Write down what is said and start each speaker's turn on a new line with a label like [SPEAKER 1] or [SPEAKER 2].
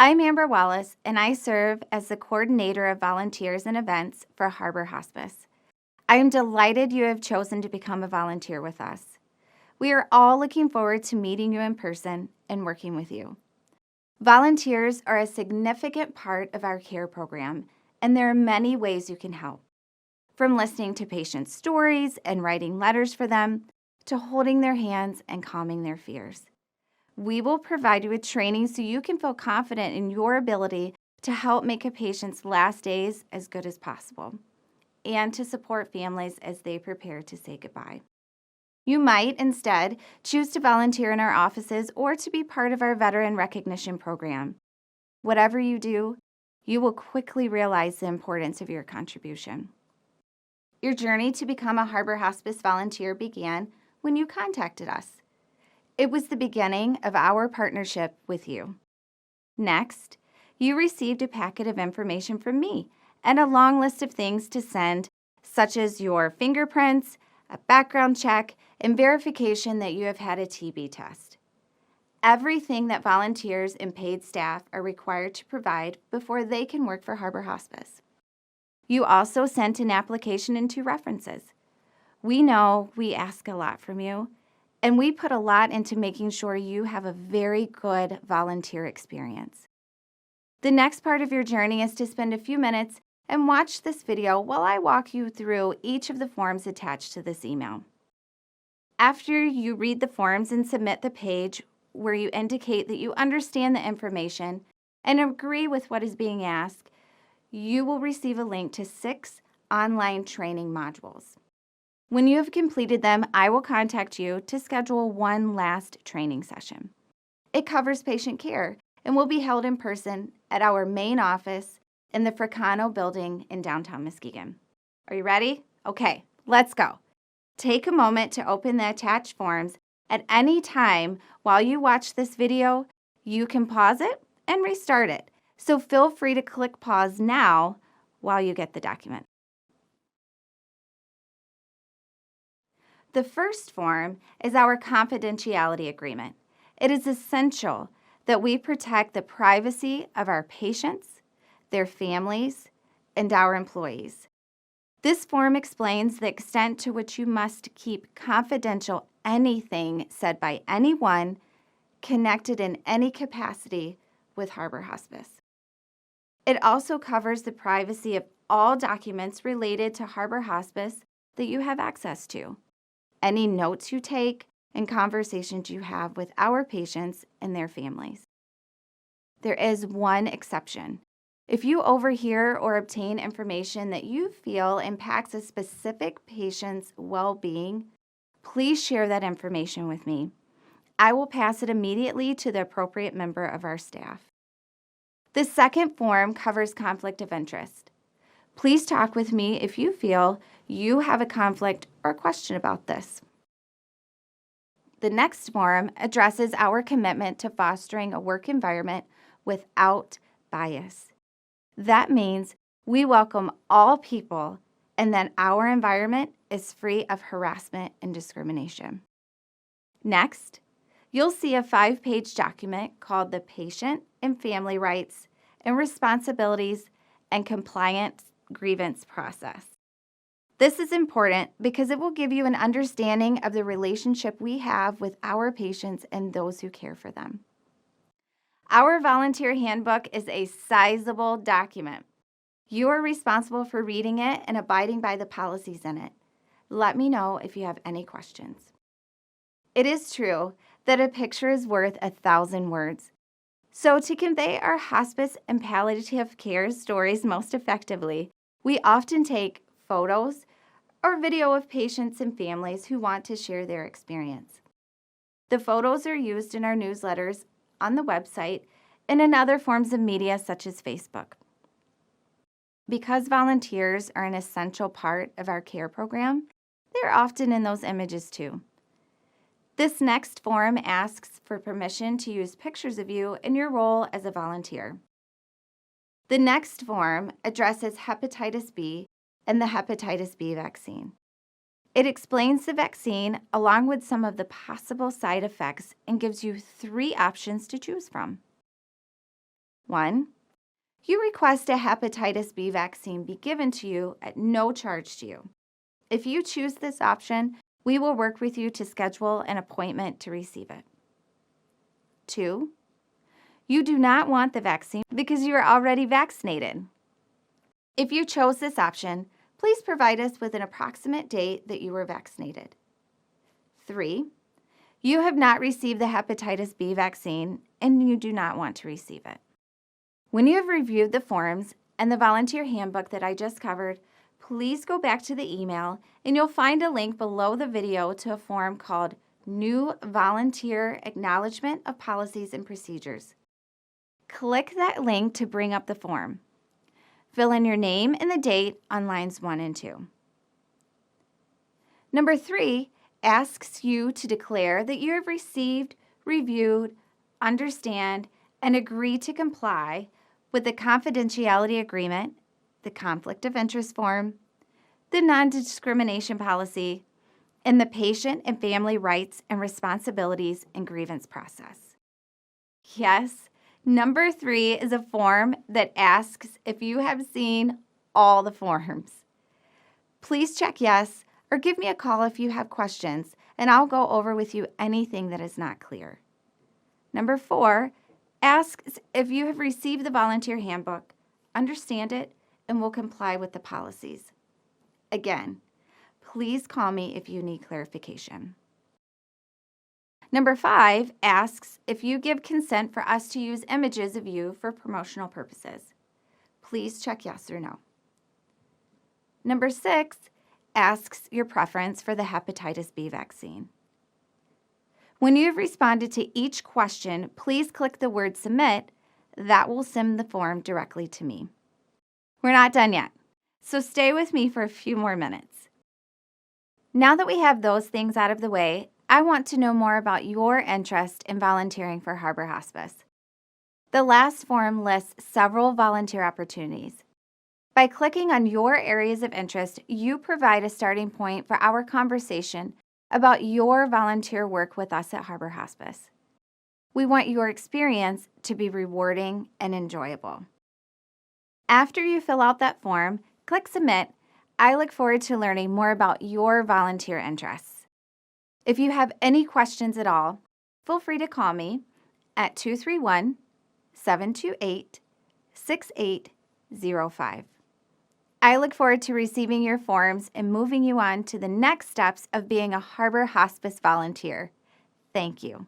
[SPEAKER 1] I'm Amber Wallace, and I serve as the coordinator of volunteers and events for Harbor Hospice. I am delighted you have chosen to become a volunteer with us. We are all looking forward to meeting you in person and working with you. Volunteers are a significant part of our care program, and there are many ways you can help. From listening to patients' stories and writing letters for them, to holding their hands and calming their fears. We will provide you with training so you can feel confident in your ability to help make a patient's last days as good as possible and to support families as they prepare to say goodbye. You might instead choose to volunteer in our offices or to be part of our veteran recognition program. Whatever you do, you will quickly realize the importance of your contribution. Your journey to become a Harbor Hospice volunteer began when you contacted us. It was the beginning of our partnership with you. Next, you received a packet of information from me and a long list of things to send, such as your fingerprints, a background check, and verification that you have had a TB test. Everything that volunteers and paid staff are required to provide before they can work for Harbor Hospice. You also sent an application and 2 references. We know we ask a lot from you, and we put a lot into making sure you have a very good volunteer experience. The next part of your journey is to spend a few minutes and watch this video while I walk you through each of the forms attached to this email. After you read the forms and submit the page where you indicate that you understand the information and agree with what is being asked, you will receive a link to 6 online training modules. When you have completed them, I will contact you to schedule one last training session. It covers patient care and will be held in person at our main office in the Fricano building in downtown Muskegon. Are you ready? Okay, let's go. Take a moment to open the attached forms. At any time while you watch this video, you can pause it and restart it. So feel free to click pause now while you get the document. The first form is our confidentiality agreement. It is essential that we protect the privacy of our patients, their families, and our employees. This form explains the extent to which you must keep confidential anything said by anyone connected in any capacity with Harbor Hospice. It also covers the privacy of all documents related to Harbor Hospice that you have access to, any notes you take, and conversations you have with our patients and their families. There is one exception. If you overhear or obtain information that you feel impacts a specific patient's well-being, please share that information with me. I will pass it immediately to the appropriate member of our staff. The second form covers conflict of interest. Please talk with me if you feel you have a conflict or question about this. The next form addresses our commitment to fostering a work environment without bias. That means we welcome all people and that our environment is free of harassment and discrimination. Next, you'll see a 5-page document called the Patient and Family Rights and Responsibilities and Compliance Grievance Process. This is important because it will give you an understanding of the relationship we have with our patients and those who care for them. Our Volunteer Handbook is a sizable document. You are responsible for reading it and abiding by the policies in it. Let me know if you have any questions. It is true that a picture is worth 1,000 words. So to convey our hospice and palliative care stories most effectively, we often take photos or video of patients and families who want to share their experience. The photos are used in our newsletters, on the website, and in other forms of media such as Facebook. Because volunteers are an essential part of our care program, they're often in those images too. This next form asks for permission to use pictures of you in your role as a volunteer. The next form addresses hepatitis B and the hepatitis B vaccine. It explains the vaccine along with some of the possible side effects and gives you 3 options to choose from. 1. You request a hepatitis B vaccine be given to you at no charge to you. If you choose this option, we will work with you to schedule an appointment to receive it. 2. You do not want the vaccine because you are already vaccinated. If you chose this option, please provide us with an approximate date that you were vaccinated. 3. You have not received the hepatitis B vaccine and you do not want to receive it. When you have reviewed the forms and the volunteer handbook that I just covered, please go back to the email and you'll find a link below the video to a form called New Volunteer Acknowledgement of Policies and Procedures. Click that link to bring up the form. Fill in your name and the date on lines 1 and 2. Number 3 asks you to declare that you have received, reviewed, understand, and agree to comply with the confidentiality agreement, the conflict of interest form, the non-discrimination policy, and the patient and family rights and responsibilities and grievance process. Yes, number 3 is a form that asks if you have seen all the forms. Please check yes or give me a call if you have questions, and I'll go over with you anything that is not clear. Number 4 asks if you have received the volunteer handbook, understand it, and will comply with the policies. Again, please call me if you need clarification. Number 5 asks if you give consent for us to use images of you for promotional purposes. Please check yes or no. Number 6 asks your preference for the hepatitis B vaccine. When you have responded to each question, please click the word Submit. That will send the form directly to me. We're not done yet, so stay with me for a few more minutes. Now that we have those things out of the way, I want to know more about your interest in volunteering for Harbor Hospice. The last form lists several volunteer opportunities. By clicking on your areas of interest, you provide a starting point for our conversation about your volunteer work with us at Harbor Hospice. We want your experience to be rewarding and enjoyable. After you fill out that form, click Submit. I look forward to learning more about your volunteer interests. If you have any questions at all, feel free to call me at 231-728-6805. I look forward to receiving your forms and moving you on to the next steps of being a Harbor Hospice volunteer. Thank you.